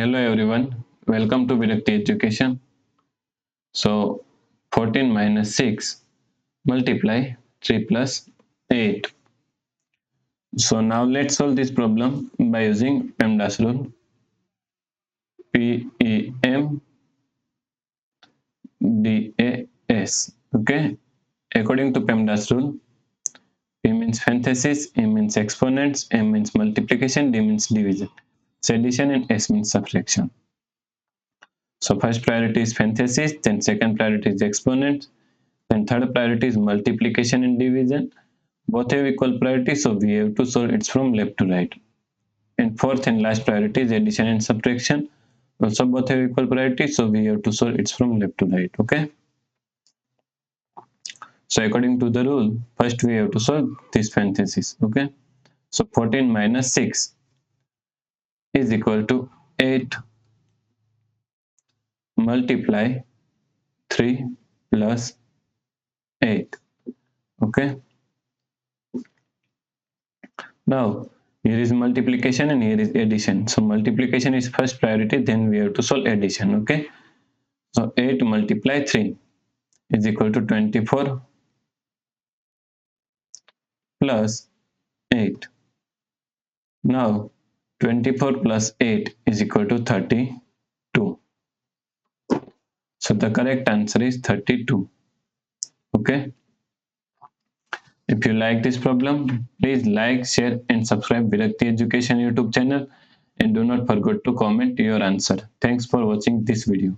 Hello everyone, welcome to Virakti Education. So 14 minus 6 multiply 3 plus 8. So now let's solve this problem by using PEMDAS rule. PEMDAS. Okay. According to PEMDAS rule, P means parenthesis, E means exponents, M means multiplication, D means division, so addition, and S means subtraction. So first priority is parenthesis, then second priority is exponents, then third priority is multiplication and division. Both have equal priority, so we have to solve it from left to right. And fourth and last priority is addition and subtraction. Also both have equal priority, so we have to solve it from left to right. Okay. So according to the rule, first we have to solve this parenthesis. Okay. So 14 minus 6 is equal to 8 multiply 3 plus 8. Okay. Now here is multiplication and here is addition. So multiplication is first priority, then we have to solve addition. Okay. So 8 multiply 3 is equal to 24 plus 8. Now 24 plus 8 is equal to 32. So the correct answer is 32. Okay. If you like this problem, please like, share and subscribe Virakti Education YouTube channel, and do not forget to comment your answer. Thanks for watching this video.